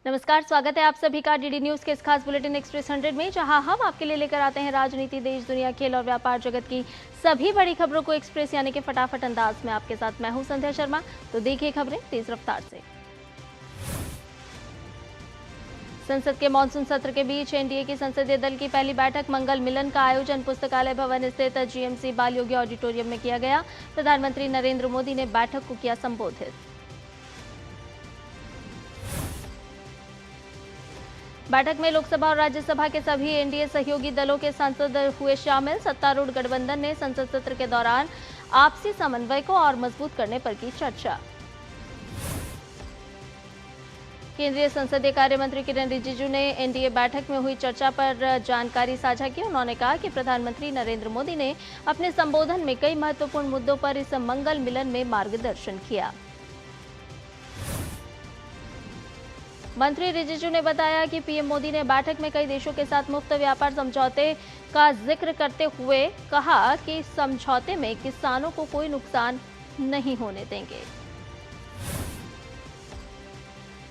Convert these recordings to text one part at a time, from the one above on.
नमस्कार, स्वागत है आप सभी का डीडी न्यूज के इस खास बुलेटिन एक्सप्रेस 100 में, जहां हम आपके लिए लेकर आते हैं राजनीति, देश, दुनिया, खेल और व्यापार जगत की सभी बड़ी खबरों को एक्सप्रेस यानी कि फटाफट अंदाज में। आपके साथ मैं हूं संध्या शर्मा। तो देखिए खबरें तेज रफ्तार से। संसद के मानसून सत्र के बीच एनडीए की संसदीय दल की पहली बैठक मंगल मिलन का आयोजन पुस्तकालय भवन स्थित जीएमसी बाल योगी ऑडिटोरियम में किया गया। प्रधानमंत्री नरेंद्र मोदी ने बैठक को किया संबोधित। बैठक में लोकसभा और राज्यसभा के सभी एनडीए सहयोगी दलों के सांसद हुए शामिल। सत्तारूढ़ गठबंधन ने संसद सत्र के दौरान आपसी समन्वय को और मजबूत करने पर की चर्चा। केंद्रीय संसदीय कार्य मंत्री किरेन रिजिजू ने एनडीए बैठक में हुई चर्चा पर जानकारी साझा की। उन्होंने कहा कि प्रधानमंत्री नरेंद्र मोदी ने अपने संबोधन में कई महत्वपूर्ण मुद्दों पर इस मंगल मिलन में मार्गदर्शन किया। मंत्री रिजिजू ने बताया कि पीएम मोदी ने बैठक में कई देशों के साथ मुफ्त व्यापार समझौते का जिक्र करते हुए कहा कि समझौते में किसानों को कोई नुकसान नहीं होने देंगे।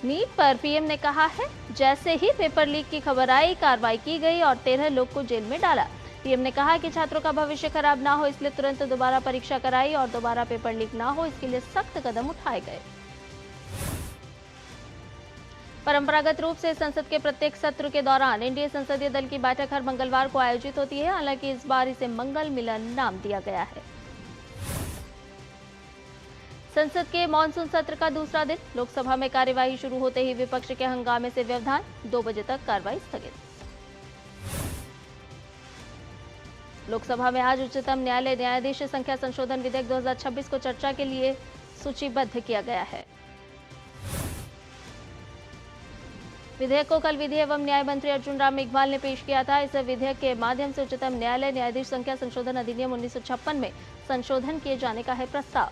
नीट पर पीएम ने कहा है, जैसे ही पेपर लीक की खबर आई, कार्रवाई की गई और 13 लोग को जेल में डाला। पीएम ने कहा कि छात्रों का भविष्य खराब ना हो, इसलिए तुरंत दोबारा परीक्षा कराई और दोबारा पेपर लीक ना हो, इसके लिए सख्त कदम उठाए गए। परंपरागत रूप से संसद के प्रत्येक सत्र के दौरान एनडीए संसदीय दल की बैठक हर मंगलवार को आयोजित होती है। हालांकि इस बार इसे मंगल मिलन नाम दिया गया है। संसद के मानसून सत्र का दूसरा दिन, लोकसभा में कार्यवाही शुरू होते ही विपक्ष के हंगामे से व्यवधान, 2 बजे तक कार्रवाई स्थगित। लोकसभा में आज उच्चतम न्यायालय न्यायाधीश संख्या संशोधन विधेयक 2026 को चर्चा के लिए सूचीबद्ध किया गया है। विधेयक को कल विधि एवं न्याय मंत्री अर्जुन राम मेघवाल ने पेश किया था। इस विधेयक के माध्यम से उच्चतम न्यायालय न्यायाधीश संख्या संशोधन अधिनियम 1956 में संशोधन किए जाने का है प्रस्ताव।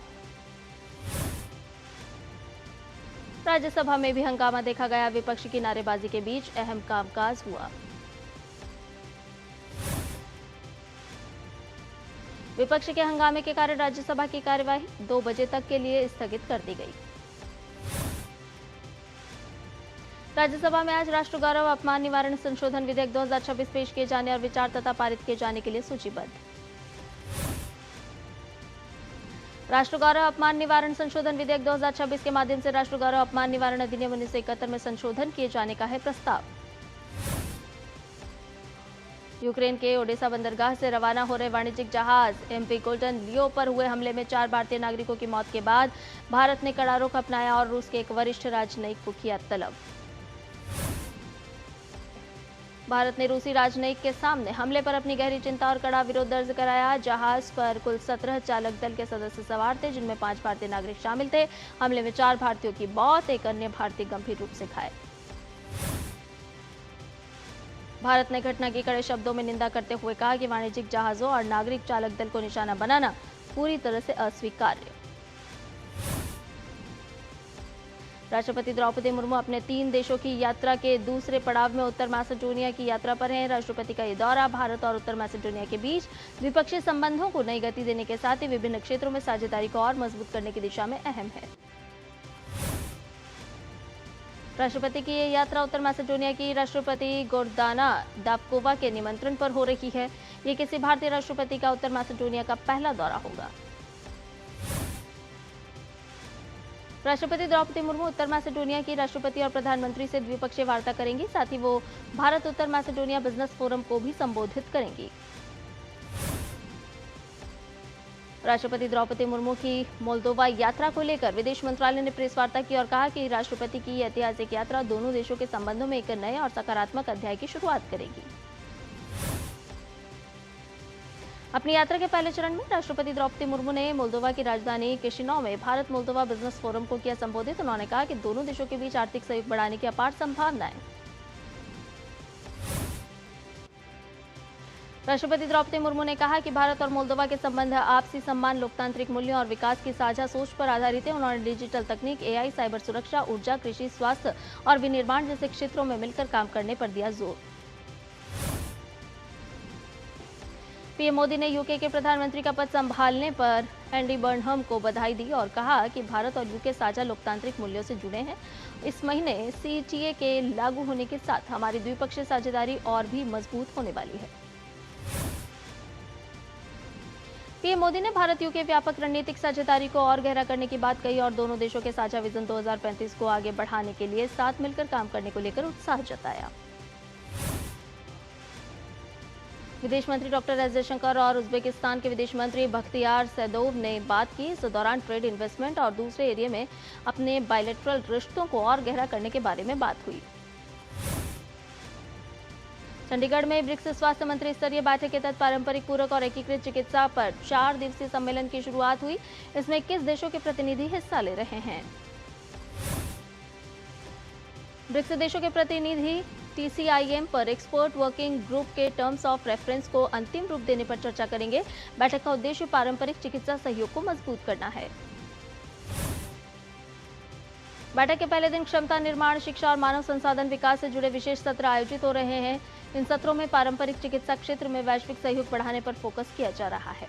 राज्यसभा में भी हंगामा देखा गया। विपक्ष की नारेबाजी के बीच अहम कामकाज हुआ। विपक्ष के हंगामे के कारण राज्यसभा की कार्यवाही 2 बजे तक के लिए स्थगित कर दी गई। राज्यसभा में आज राष्ट्र गौरव अपमान निवारण संशोधन विधेयक 2026 पेश किए जाने और विचार तथा पारित किए जाने के लिए सूचीबद्ध। राष्ट्र गौरव अपमान निवारण संशोधन विधेयक 2026 के माध्यम से राष्ट्र गौरव अपमान निवारण अधिनियम 1971 में संशोधन किए जाने का है प्रस्ताव। यूक्रेन के ओडेसा बंदरगाह से रवाना हो रहे वाणिज्यिक जहाज एमवी गोल्डन लियो पर हुए हमले में 4 भारतीय नागरिकों की मौत के बाद भारत ने कड़ा रुख अपनाया और रूस के एक वरिष्ठ राजनयिक को किया तलब। भारत ने रूसी राजनयिक के सामने हमले पर अपनी गहरी चिंता और कड़ा विरोध दर्ज कराया। जहाज पर कुल 17 चालक दल के सदस्य सवार थे, जिनमें 5 भारतीय नागरिक शामिल थे। हमले में 4 भारतीयों की मौत, एक अन्य भारतीय गंभीर रूप से घायल। भारत ने घटना की कड़े शब्दों में निंदा करते हुए कहा कि वाणिज्यिक जहाजों और नागरिक चालक दल को निशाना बनाना पूरी तरह से अस्वीकार्य। राष्ट्रपति द्रौपदी मुर्मू अपने 3 देशों की यात्रा के दूसरे पड़ाव में उत्तर मैसेडोनिया की यात्रा पर हैं। राष्ट्रपति का ये दौरा भारत और उत्तर मैसेडोनिया के बीच द्विपक्षीय संबंधों को नई गति देने के साथ ही विभिन्न क्षेत्रों में साझेदारी को और मजबूत करने की दिशा में अहम है। राष्ट्रपति की ये यात्रा उत्तर मैसेडोनिया की राष्ट्रपति गोर्दाना दाबकोवा के निमंत्रण पर हो रही है। ये किसी भारतीय राष्ट्रपति का उत्तर मैसेडोनिया का पहला दौरा होगा। राष्ट्रपति द्रौपदी मुर्मू उत्तर मैसेडोनिया की राष्ट्रपति और प्रधानमंत्री से द्विपक्षीय वार्ता करेंगी। साथ ही वो भारत उत्तर मैसेडोनिया बिजनेस फोरम को भी संबोधित करेंगी। राष्ट्रपति द्रौपदी मुर्मू की मोल्दोवा यात्रा को लेकर विदेश मंत्रालय ने प्रेस वार्ता की और कहा कि राष्ट्रपति की ऐतिहासिक यात्रा दोनों देशों के संबंधों में एक नए और सकारात्मक अध्याय की शुरुआत करेगी। अपनी यात्रा के पहले चरण में राष्ट्रपति द्रौपदी मुर्मू ने मोल्दोवा की राजधानी किशिनौ में भारत मोल्दोवा बिजनेस फोरम को किया संबोधित। उन्होंने कहा कि दोनों देशों के बीच आर्थिक सहयोग बढ़ाने की अपार संभावनाएं। राष्ट्रपति द्रौपदी मुर्मू ने कहा कि भारत और मोल्दोवा के संबंध आपसी सम्मान, लोकतांत्रिक मूल्यों और विकास की साझा सोच पर आधारित है। उन्होंने डिजिटल तकनीक, एआई, साइबर सुरक्षा, ऊर्जा, कृषि, स्वास्थ्य और विनिर्माण जैसे क्षेत्रों में मिलकर काम करने पर दिया जोर। पीएम मोदी ने यूके के प्रधानमंत्री का पद संभालने पर एंडी बर्नहम को बधाई दी और कहा कि भारत और यूके साझा लोकतांत्रिक मूल्यों से जुड़े हैं। इस महीने सीटीए के लागू होने के साथ हमारी द्विपक्षीय साझेदारी और भी मजबूत होने वाली है। पीएम मोदी ने भारत यूके व्यापक रणनीतिक साझेदारी को और गहरा करने की बात कही और दोनों देशों के साझा विजन 2035 को आगे बढ़ाने के लिए साथ मिलकर काम करने को लेकर उत्साह जताया। विदेश मंत्री डॉक्टर एस जयशंकर और उज्बेकिस्तान के विदेश मंत्री बख्तियार सैदोव ने बात की। इस दौरान ट्रेड, इन्वेस्टमेंट और दूसरे एरिया में अपने बायलैटरल रिश्तों को और गहरा करने के बारे में बात हुई। चंडीगढ़ में ब्रिक्स स्वास्थ्य मंत्री स्तरीय बैठक के तहत पारंपरिक, पूरक और एकीकृत चिकित्सा पर 4 दिवसीय सम्मेलन की शुरुआत हुई। इसमें 21 देशों के प्रतिनिधि हिस्सा ले रहे हैं। ब्रिक्स देशों के प्रतिनिधि TCIM पर एक्सपर्ट वर्किंग ग्रुप के टर्म्स ऑफ रेफरेंस को अंतिम रूप देने पर चर्चा करेंगे। बैठक का उद्देश्य पारंपरिक चिकित्सा सहयोग को मजबूत करना है। बैठक के पहले दिन क्षमता निर्माण, शिक्षा और मानव संसाधन विकास से जुड़े विशेष सत्र आयोजित हो रहे हैं। इन सत्रों में पारंपरिक चिकित्सा क्षेत्र में वैश्विक सहयोग बढ़ाने पर फोकस किया जा रहा है।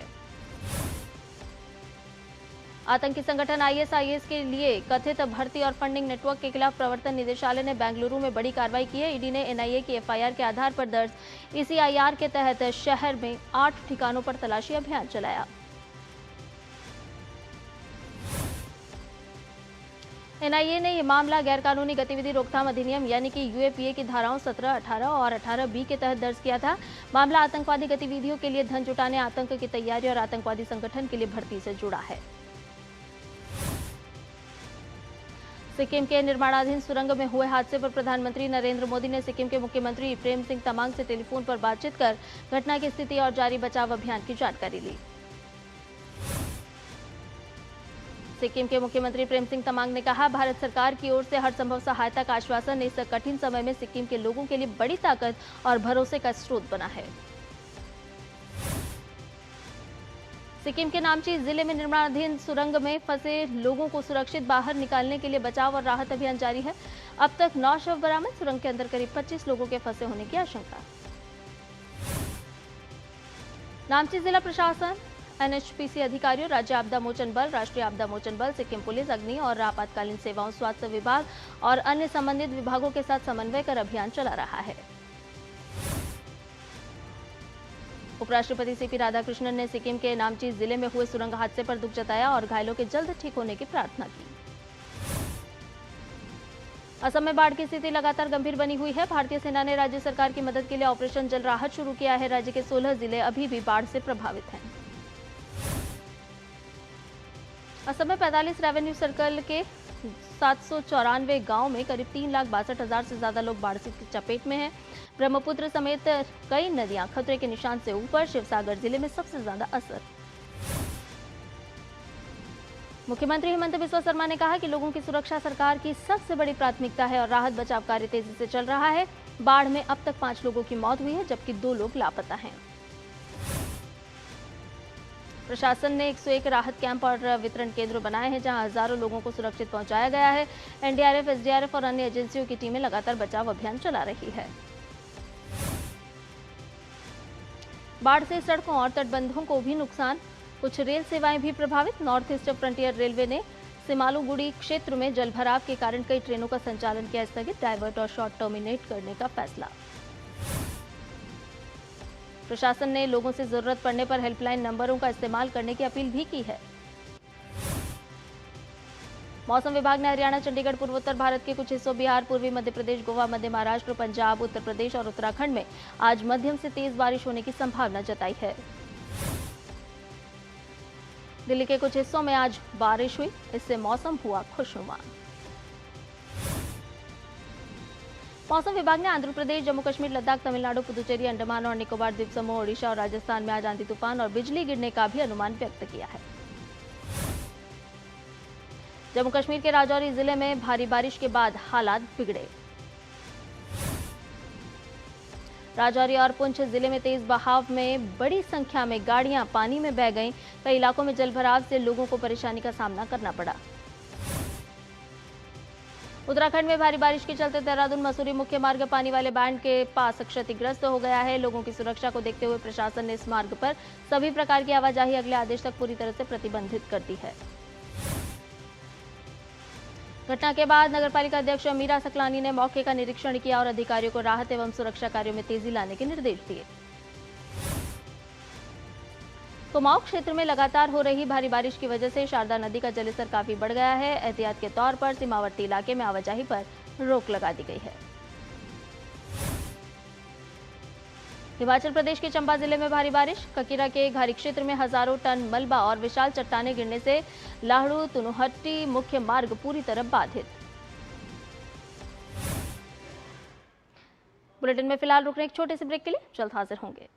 आतंकी संगठन ISIS के लिए कथित भर्ती और फंडिंग नेटवर्क के खिलाफ प्रवर्तन निदेशालय ने बेंगलुरु में बड़ी कार्रवाई की है। ईडी ने NIA की FIR के आधार पर दर्ज ECIR के तहत शहर में 8 ठिकानों पर तलाशी अभियान चलाया। NIA ने यह मामला गैरकानूनी गतिविधि रोकथाम अधिनियम यानी कि UAPA की धाराओं 17, 18 और 18B के तहत दर्ज किया था। मामला आतंकवादी गतिविधियों के लिए धन जुटाने, आतंक की तैयारी और आतंकवादी संगठन के लिए भर्ती से जुड़ा है। सिक्किम के निर्माणाधीन सुरंग में हुए हादसे पर प्रधानमंत्री नरेंद्र मोदी ने सिक्किम के मुख्यमंत्री प्रेम सिंह तमांग से टेलीफोन पर बातचीत कर घटना की स्थिति और जारी बचाव अभियान की जानकारी ली। सिक्किम के मुख्यमंत्री प्रेम सिंह तमांग ने कहा, भारत सरकार की ओर से हर संभव सहायता का आश्वासन इस कठिन समय में सिक्किम के लोगों के लिए बड़ी ताकत और भरोसे का स्रोत बना है। सिक्किम के नामची जिले में निर्माणाधीन सुरंग में फंसे लोगों को सुरक्षित बाहर निकालने के लिए बचाव और राहत अभियान जारी है। अब तक 9 शव बरामद, सुरंग के अंदर करीब 25 लोगों के फंसे होने की आशंका। नामची जिला प्रशासन, NHPC अधिकारियों, राज्य आपदा मोचन बल, राष्ट्रीय आपदा मोचन बल, सिक्किम पुलिस, अग्नि और आपातकालीन सेवाओं, स्वास्थ्य विभाग और अन्य संबंधित विभागों के साथ समन्वय कर अभियान चला रहा है। उपराष्ट्रपति CP राधाकृष्णन ने सिक्किम के नामची जिले में हुए सुरंग हादसे पर दुख जताया और घायलों के जल्द ठीक होने की प्रार्थना की। असम में बाढ़ की स्थिति लगातार गंभीर बनी हुई है। भारतीय सेना ने राज्य सरकार की मदद के लिए ऑपरेशन जल राहत शुरू किया है। राज्य के 16 जिले अभी भी बाढ़ से प्रभावित हैं। असम में 45 रेवेन्यू सर्कल के 794 गांव में करीब 3,62,000 से ज्यादा लोग बाढ़ की चपेट में हैं। ब्रह्मपुत्र समेत कई नदियां खतरे के निशान से ऊपर। शिवसागर जिले में सबसे ज्यादा असर। मुख्यमंत्री हिमंत बिस्वा शर्मा ने कहा कि लोगों की सुरक्षा सरकार की सबसे बड़ी प्राथमिकता है और राहत बचाव कार्य तेजी से चल रहा है। बाढ़ में अब तक 5 लोगों की मौत हुई है, जबकि 2 लोग लापता हैं। प्रशासन ने 101 राहत कैंप और वितरण केंद्र बनाए हैं, जहां हजारों लोगों को सुरक्षित पहुंचाया गया है। NDRF, SDRF और अन्य एजेंसियों की टीमें लगातार बचाव अभियान चला रही है। बाढ़ से सड़कों और तटबंधों को भी नुकसान, कुछ रेल सेवाएं भी प्रभावित। नॉर्थ ईस्ट फ्रंटियर रेलवे ने सिमालुगुड़ी क्षेत्र में जलभराव के कारण कई ट्रेनों का संचालन किया स्थगित। डाइवर्ट और शॉर्ट टर्मिनेट करने का फैसला। प्रशासन ने लोगों से जरूरत पड़ने पर हेल्पलाइन नंबरों का इस्तेमाल करने की अपील भी की है। मौसम विभाग ने हरियाणा, चंडीगढ़, पूर्वोत्तर भारत के कुछ हिस्सों, बिहार, पूर्वी मध्य प्रदेश, गोवा, मध्य महाराष्ट्र, पंजाब, उत्तर प्रदेश और उत्तराखंड में आज मध्यम से तेज बारिश होने की संभावना जताई है। दिल्ली के कुछ हिस्सों में आज बारिश हुई, इससे मौसम हुआ खुशनुमा। मौसम विभाग ने आंध्र प्रदेश, जम्मू कश्मीर, लद्दाख, तमिलनाडु, पुदुचेरी, अंडमान और निकोबार द्वीप समूह, ओडिशा और राजस्थान में आज आंधी तूफान और बिजली गिरने का भी अनुमान व्यक्त किया है। जम्मू कश्मीर के राजौरी जिले में भारी बारिश के बाद हालात बिगड़े। राजौरी और पुंछ जिले में तेज बहाव में बड़ी संख्या में गाड़ियां पानी में बह गईं। कई इलाकों में जलभराव से लोगों को परेशानी का सामना करना पड़ा। उत्तराखंड में भारी बारिश के चलते देहरादून मसूरी मुख्य मार्ग पानी वाले बैंड के पास क्षतिग्रस्त हो गया है। लोगों की सुरक्षा को देखते हुए प्रशासन ने इस मार्ग पर सभी प्रकार की आवाजाही अगले आदेश तक पूरी तरह से प्रतिबंधित कर दी है। घटना के बाद नगरपालिका अध्यक्ष मीरा सकलानी ने मौके का निरीक्षण किया और अधिकारियों को राहत एवं सुरक्षा कार्यों में तेजी लाने के निर्देश दिए। कुमाऊं क्षेत्र में लगातार हो रही भारी बारिश की वजह से शारदा नदी का जलस्तर काफी बढ़ गया है। एहतियात के तौर पर सीमावर्ती इलाके में आवाजाही पर रोक लगा दी गई है। हिमाचल प्रदेश के चंबा जिले में भारी बारिश, ककीरा के घारी क्षेत्र में हजारों टन मलबा और विशाल चट्टाने गिरने से लाहड़ू तुनुहट्टी मुख्य मार्ग पूरी तरह बाधित। बुलेटिन में फिलहाल रुकने एक छोटे से ब्रेक के लिए जल्द हाजिर होंगे।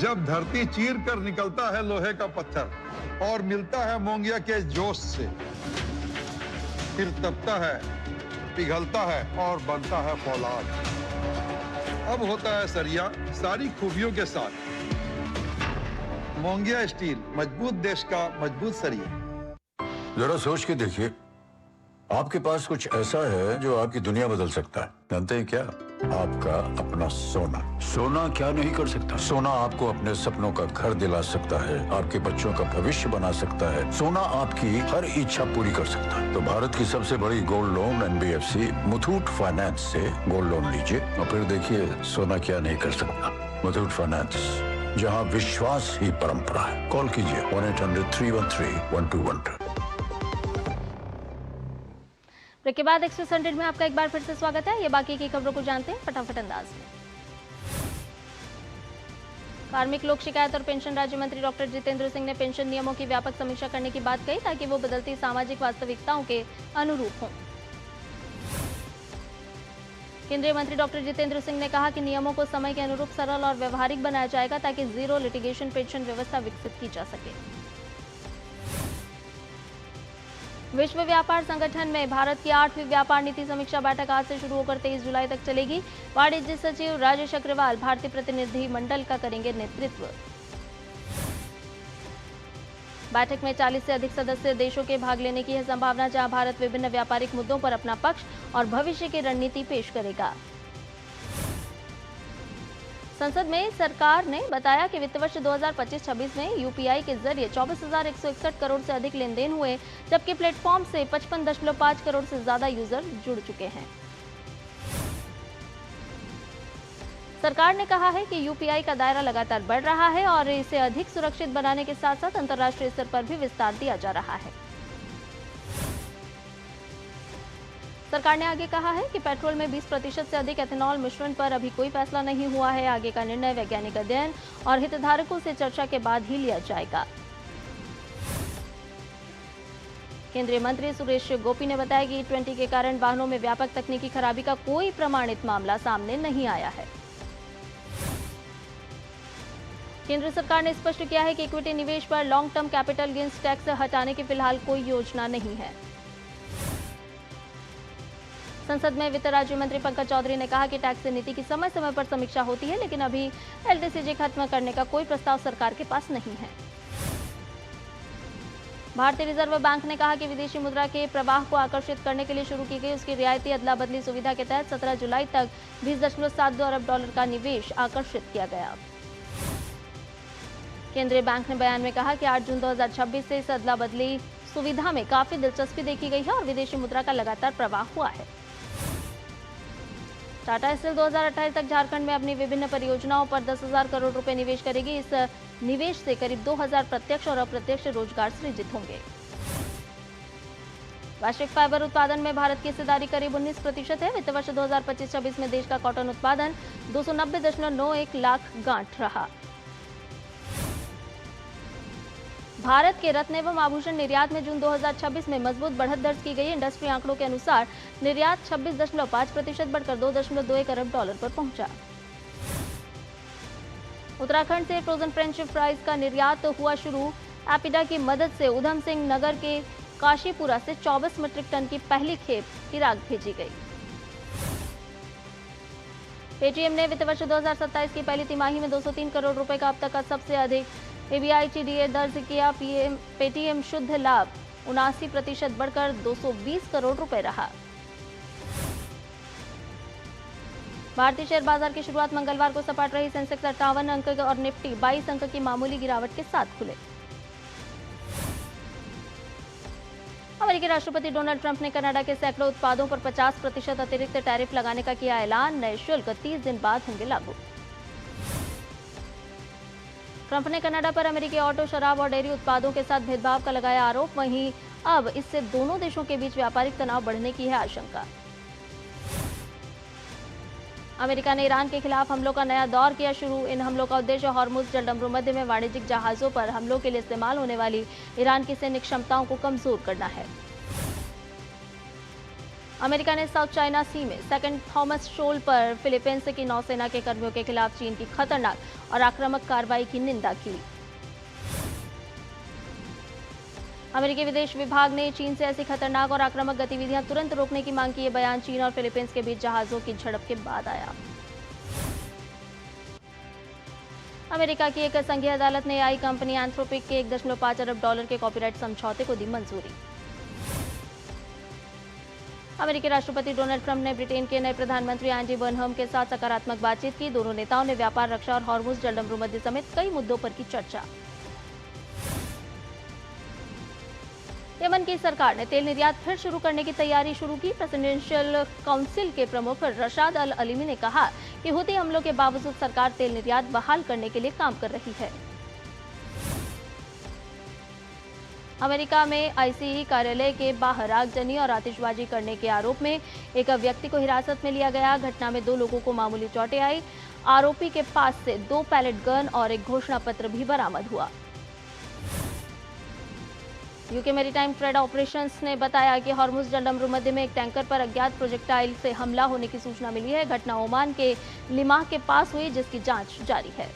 जब धरती चीर कर निकलता है लोहे का पत्थर और मिलता है मोंगिया के जोश से, फिर तपता है, पिघलता है और बनता है फौलाद। अब होता है सरिया सारी खूबियों के साथ। मोंगिया स्टील, मजबूत देश का मजबूत सरिया। जरा सोच के देखिए, आपके पास कुछ ऐसा है जो आपकी दुनिया बदल सकता है। जानते हैं क्या? आपका अपना सोना। सोना क्या नहीं कर सकता? सोना आपको अपने सपनों का घर दिला सकता है, आपके बच्चों का भविष्य बना सकता है। सोना आपकी हर इच्छा पूरी कर सकता है। तो भारत की सबसे बड़ी gold loan NBFC Muthoot finance से गोल्ड लोन लीजिए और फिर देखिए सोना क्या नहीं कर सकता। मुथूट फाइनेंस, जहां विश्वास ही परंपरा है। कॉल कीजिए 1-800-313-1212। ब्रेक के बाद एक्सप्रेस 100 में आपका एक बार फिर से स्वागत है। ये बाकी की खबरों को जानते हैं फटाफट अंदाज में। कार्मिक लोक शिकायत और पेंशन राज्य मंत्री डॉक्टर जितेंद्र सिंह ने पेंशन नियमों की व्यापक समीक्षा करने की बात कही ताकि वो बदलती सामाजिक वास्तविकताओं के अनुरूप हों। केंद्रीय मंत्री डॉक्टर जितेंद्र सिंह ने कहा कि नियमों को समय के अनुरूप सरल और व्यवहारिक बनाया जाएगा ताकि जीरो लिटिगेशन पेंशन व्यवस्था विकसित की जा सके। विश्व व्यापार संगठन में भारत की 8वीं व्यापार नीति समीक्षा बैठक आज से शुरू होकर 23 जुलाई तक चलेगी। वाणिज्य सचिव राजेश अग्रवाल भारतीय प्रतिनिधि मंडल का करेंगे नेतृत्व। बैठक में 40 से अधिक सदस्य देशों के भाग लेने की है संभावना, जहां भारत विभिन्न व्यापारिक मुद्दों पर अपना पक्ष और भविष्य की रणनीति पेश करेगा। संसद में सरकार ने बताया कि वित्त वर्ष 2025-26 में यूपीआई के जरिए 24,161 करोड़ से अधिक लेन देन हुए, जबकि प्लेटफॉर्म से 55.5 करोड़ से ज्यादा यूजर जुड़ चुके हैं। सरकार ने कहा है कि यूपीआई का दायरा लगातार बढ़ रहा है और इसे अधिक सुरक्षित बनाने के साथ साथ अंतर्राष्ट्रीय स्तर पर भी विस्तार दिया जा रहा है। सरकार ने आगे कहा है कि पेट्रोल में 20% से अधिक एथेनॉल मिश्रण पर अभी कोई फैसला नहीं हुआ है। आगे का निर्णय वैज्ञानिक अध्ययन और हितधारकों से चर्चा के बाद ही लिया जाएगा। केंद्रीय मंत्री सुरेश गोपी ने बताया कि E20 के कारण वाहनों में व्यापक तकनीकी खराबी का कोई प्रमाणित मामला सामने नहीं आया है। केंद्र सरकार ने स्पष्ट किया है कि इक्विटी निवेश पर long term capital gains tax हटाने की फिलहाल कोई योजना नहीं है। संसद में वित्त राज्य मंत्री पंकज चौधरी ने कहा कि टैक्स नीति की समय समय पर समीक्षा होती है, लेकिन अभी LTCJ खत्म करने का कोई प्रस्ताव सरकार के पास नहीं है। भारतीय रिजर्व बैंक ने कहा कि विदेशी मुद्रा के प्रवाह को आकर्षित करने के लिए शुरू की गई उसकी रियायती अदला बदली सुविधा के तहत 17 जुलाई तक $20.72 अरब का निवेश आकर्षित किया गया। केंद्रीय बैंक ने बयान में कहा कि 8 जून 2026 से इस अदला बदली सुविधा में काफी दिलचस्पी देखी गई है और विदेशी मुद्रा का लगातार प्रवाह हुआ है। टाटा स्टील 2028 तक झारखंड में अपनी विभिन्न परियोजनाओं पर 10,000 करोड़ रुपए निवेश करेगी। इस निवेश से करीब 2,000 प्रत्यक्ष और अप्रत्यक्ष रोजगार सृजित होंगे। वैश्विक फाइबर उत्पादन में भारत की हिस्सेदारी करीब 19% है। वित्त वर्ष 2025-26 में देश का कॉटन उत्पादन 290.91 लाख गांठ रहा। भारत के रत्न एवं आभूषण निर्यात में जून 2026 में मजबूत बढ़त दर्ज की गई। इंडस्ट्री आंकड़ों के अनुसार निर्यात 26.5% बढ़कर $2.21 अरब पर पहुंचा। उत्तराखंड से फ्रोजन फ्रेंच फ्राइज का निर्यात हुआ शुरू। एपिडा की मदद से उधम सिंह नगर के काशीपुरा से 24 मीट्रिक टन की पहली खेप इराक भेजी गई। पेटीएम ने वित्त वर्ष 2027 की पहली तिमाही में 203 करोड़ रुपए का अब तक का सबसे अधिक ABITDA दर्ज किया। पेटीएम शुद्ध लाभ 79% बढ़कर 220 करोड़ रुपए रहा। भारतीय शेयर बाजार की शुरुआत मंगलवार को सपाट रही। सेंसेक्स 58 अंक और निफ्टी 22 अंक की मामूली गिरावट के साथ खुले। अमेरिकी राष्ट्रपति डोनाल्ड ट्रंप ने कनाडा के सैकड़ों उत्पादों पर 50% अतिरिक्त टैरिफ लगाने का किया ऐलान। नए शुल्क 30 दिन बाद होंगे लागू। ट्रंप ने कनाडा पर अमेरिकी ऑटो, शराब और डेयरी उत्पादों के साथ भेदभाव का लगाया आरोप। वहीं अब इससे दोनों देशों के बीच व्यापारिक तनाव बढ़ने की है आशंका। अमेरिका ने ईरान के खिलाफ हमलों का नया दौर किया शुरू। इन हमलों का उद्देश्य हॉर्मुज जलडमरू मध्य में वाणिज्यिक जहाजों पर हमलों के लिए इस्तेमाल होने वाली ईरान की सैन्य क्षमताओं को कमजोर करना है। अमेरिका ने साउथ चाइना सी में सेकेंड थॉमस शोल पर फिलीपींस की नौसेना के कर्मियों के खिलाफ चीन की खतरनाक और आक्रामक कार्रवाई की निंदा की। अमेरिकी विदेश विभाग ने चीन से ऐसी खतरनाक और आक्रामक गतिविधियां तुरंत रोकने की मांग की। ये बयान चीन और फिलीपींस के बीच जहाजों की झड़प के बाद आया। अमेरिका की एक संघीय अदालत ने एआई कंपनी एंथ्रोपिक के $1.5 अरब के कॉपीराइट समझौते को दी मंजूरी। अमेरिकी राष्ट्रपति डोनाल्ड ट्रंप ने ब्रिटेन के नए प्रधानमंत्री एंडी बर्नहम के साथ सकारात्मक बातचीत की। दोनों नेताओं ने व्यापार, रक्षा और हॉर्मुज जलडमरू मध्य समेत कई मुद्दों पर की चर्चा। यमन की सरकार ने तेल निर्यात फिर शुरू करने की तैयारी शुरू की। प्रेसिडेंशियल काउंसिल के प्रमुख रशाद अल अलीमी ने कहा कि हुती हमलों के बावजूद सरकार तेल निर्यात बहाल करने के लिए काम कर रही है। अमेरिका में आईसीई कार्यालय के बाहर आगजनी और आतिशबाजी करने के आरोप में एक व्यक्ति को हिरासत में लिया गया। घटना में 2 लोगों को मामूली चोटें आई। आरोपी के पास से 2 पैलेट गन और एक घोषणा पत्र भी बरामद हुआ। यूके मैरीटाइम ट्रेड ऑपरेशंस ने बताया कि हॉर्मुज जलडमरू मध्य में एक टैंकर पर अज्ञात प्रोजेक्टाइल से हमला होने की सूचना मिली है। घटना ओमान के लिमाह के पास हुई, जिसकी जांच जारी है।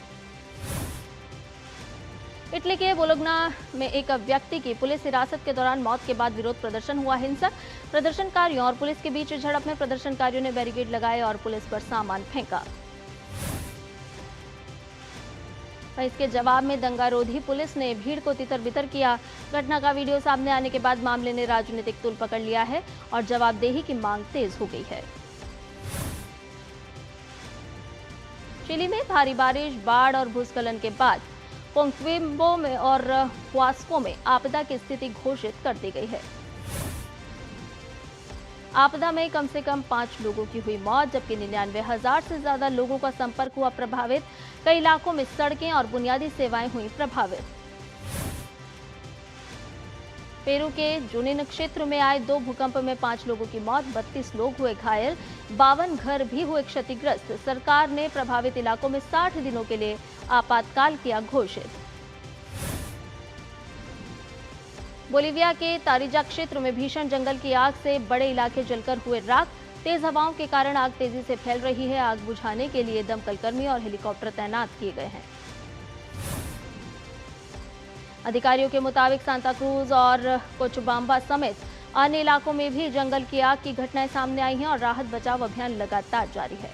इटली के बोलोग्ना में एक व्यक्ति की पुलिस हिरासत के दौरान मौत के बाद विरोध प्रदर्शन हुआ। हिंसक प्रदर्शनकारियों और पुलिस के बीच झड़प में प्रदर्शनकारियों ने बैरिकेड लगाए और पुलिस पर सामान फेंका। इसके जवाब में दंगारोधी पुलिस ने भीड़ को तितर-बितर किया। घटना का वीडियो सामने आने के बाद मामले ने राजनीतिक तूल पकड़ लिया है और जवाबदेही की मांग तेज हो गई है। चिली में भारी बारिश, बाढ़ और भूस्खलन के बाद कोक्विम्बो में और हुआस्को में आपदा की स्थिति घोषित कर दी गई है। आपदा में कम से कम 5 लोगों की हुई मौत, जबकि 99,000 से ज्यादा लोगों का संपर्क हुआ प्रभावित। कई इलाकों में सड़कें और बुनियादी सेवाएं हुई प्रभावित। पेरू के जुनिन क्षेत्र में आए 2 भूकंप में 5 लोगों की मौत, 32 लोग हुए घायल, 52 घर भी हुए क्षतिग्रस्त। सरकार ने प्रभावित इलाकों में 60 दिनों के लिए आपातकाल किया घोषित। बोलीविया के तारिजा क्षेत्र में भीषण जंगल की आग से बड़े इलाके जलकर हुए राख। तेज हवाओं के कारण आग तेजी से फैल रही है। आग बुझाने के लिए दमकल कर्मी और हेलीकॉप्टर तैनात किए गए हैं। अधिकारियों के मुताबिक सांता क्रूज और कोचुबाम्बा समेत अन्य इलाकों में भी जंगल की आग की घटनाएं सामने आई हैं और राहत बचाव अभियान लगातार जारी है।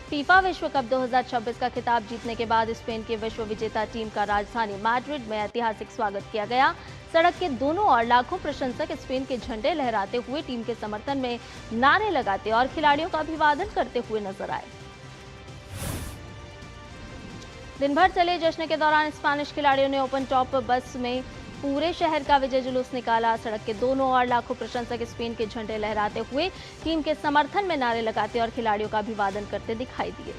फीफा विश्व कप 2026 का खिताब जीतने के बाद स्पेन की विश्व विजेता टीम का राजधानी मैड्रिड में ऐतिहासिक स्वागत किया गया। सड़क के दोनों ओर लाखों प्रशंसक स्पेन के झंडे लहराते हुए, टीम के समर्थन में नारे लगाते और खिलाड़ियों का अभिवादन करते हुए नजर आए। दिन भर चले जश्न के दौरान स्पेनिश खिलाड़ियों ने ओपन टॉप बस में पूरे शहर का विजय जुलूस निकाला। सड़क के दोनों ओर लाखों प्रशंसक स्पेन के झंडे लहराते हुए, टीम के समर्थन में नारे लगाते और खिलाड़ियों का अभिवादन करते दिखाई दिए।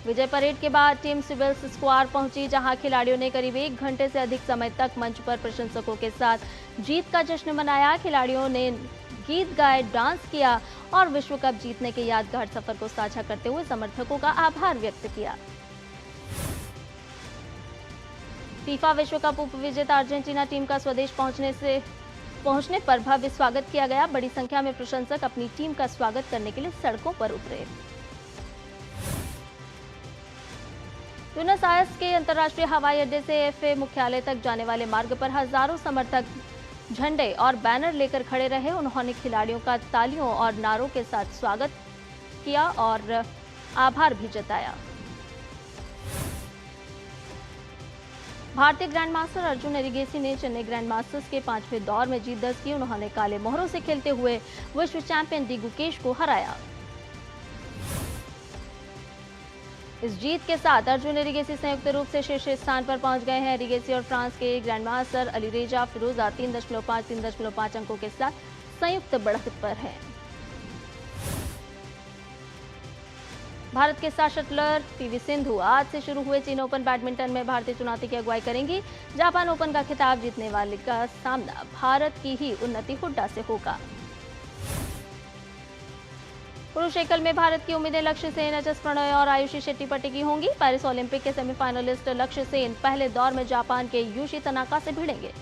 विजय परेड के बाद टीम सिविल्स स्क्वायर पहुंची, जहां खिलाड़ियों ने करीब 1 घंटे से अधिक समय तक मंच पर प्रशंसकों के साथ जीत का जश्न मनाया। खिलाड़ियों ने गीत गाए, डांस किया और विश्व कप जीतने के यादगार सफर को साझा करते हुए समर्थकों का आभार व्यक्त किया। फीफा विश्व कप उपविजेता अर्जेंटीना टीम का स्वदेश पहुंचने पर भव्य स्वागत किया गया। बड़ी संख्या में प्रशंसक अपनी टीम का स्वागत करने के लिए सड़कों पर उतरे। ब्यूनस आयर्स के अंतर्राष्ट्रीय हवाई अड्डे से एफए मुख्यालय तक जाने वाले मार्ग पर हजारों समर्थक झंडे और बैनर लेकर खड़े रहे। उन्होंने खिलाड़ियों का तालियों और नारों के साथ स्वागत किया और आभार भी जताया। भारतीय ग्रैंडमास्टर अर्जुन एरिगेसी ने चेन्नई ग्रैंड मास्टर्स के 5वें दौर में जीत दर्ज की। उन्होंने काले मोहरों से खेलते हुए विश्व चैंपियन डी गुकेश को हराया। इस जीत के साथ अर्जुन एरिगेसी संयुक्त रूप से शीर्ष स्थान पर पहुंच गए हैं। एरिगेसी और फ्रांस के ग्रैंडमास्टर अलीरेजा फिरोजा 3.5 अंकों के साथ संयुक्त बढ़त पर हैं। भारत के स्टार शटलर पीवी सिंधु आज से शुरू हुए चीन ओपन बैडमिंटन में भारतीय चुनौती की अगुवाई करेंगी। जापान ओपन का खिताब जीतने वाले का सामना भारत की ही उन्नति हुड्डा से होगा। पुरुष एकल में भारत की उम्मीदें लक्ष्य सेन, एच एस प्रणय और आयुषी शेट्टी पर टिकी होंगी। पेरिस ओलंपिक के सेमीफाइनलिस्ट लक्ष्य सेन पहले दौर में जापान के यूशी तनाका से भिड़ेंगे।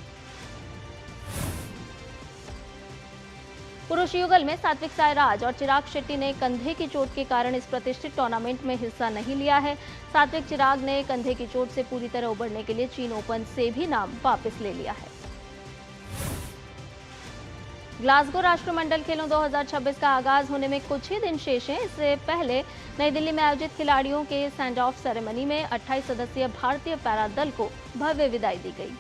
पुरुष युगल में सात्विक साईराज और चिराग शेट्टी ने कंधे की चोट के कारण इस प्रतिष्ठित टूर्नामेंट में हिस्सा नहीं लिया है। सात्विक चिराग ने कंधे की चोट से पूरी तरह उबरने के लिए चीन ओपन से भी नाम वापस ले लिया है। ग्लासगो राष्ट्रमंडल खेलों 2026 का आगाज होने में कुछ ही दिन शेष हैं। इससे पहले नई दिल्ली में आयोजित खिलाड़ियों के सेंड ऑफ सेरेमनी में 28 सदस्यीय भारतीय पैरा दल को भव्य विदाई दी गई।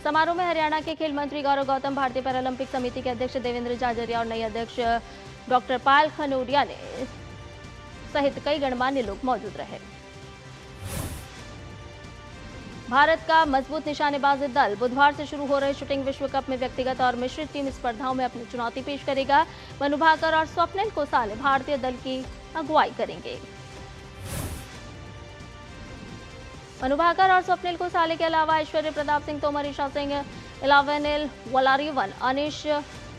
समारोह में हरियाणा के खेल मंत्री गौरव गौतम, भारतीय पैरालंपिक समिति के अध्यक्ष देवेंद्र झाझरिया और नई अध्यक्ष डॉक्टर पायल खनौरिया ने सहित कई गणमान्य लोग मौजूद रहे। भारत का मजबूत निशानेबाज दल बुधवार से शुरू हो रहे शूटिंग विश्व कप में व्यक्तिगत और मिश्रित टीम स्पर्धाओं में अपनी चुनौती पेश करेगा। मनु भाकर और स्वप्निल कोसाले भारतीय दल की अगुवाई करेंगे। मनु भाकर और स्वप्निल कोसाले के अलावा ऐश्वर्य प्रताप सिंह तोमर, ईशा सिंह, इलावेनिल वलारीवन, अनिश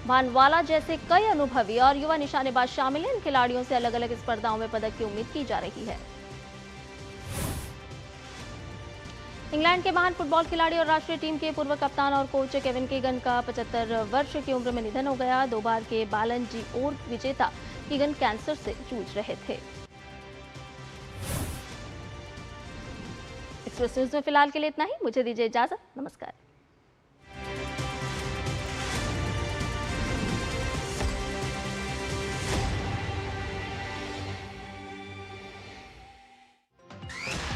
भानवाला जैसे कई अनुभवी और युवा निशानेबाज शामिल हैं। इन खिलाड़ियों से अलग अलग स्पर्धाओं में पदक की उम्मीद की जा रही है। इंग्लैंड के महान फुटबॉल खिलाड़ी और राष्ट्रीय टीम के पूर्व कप्तान और कोच केविन कीगन का 75 वर्ष की उम्र में निधन हो गया। 2 बार के बैलन डी ओर विजेता कीगन कैंसर से जूझ रहे थे। एक्सप्रेस न्यूज में फिलहाल के लिए इतना ही। मुझे दीजिए इजाजत। नमस्कार।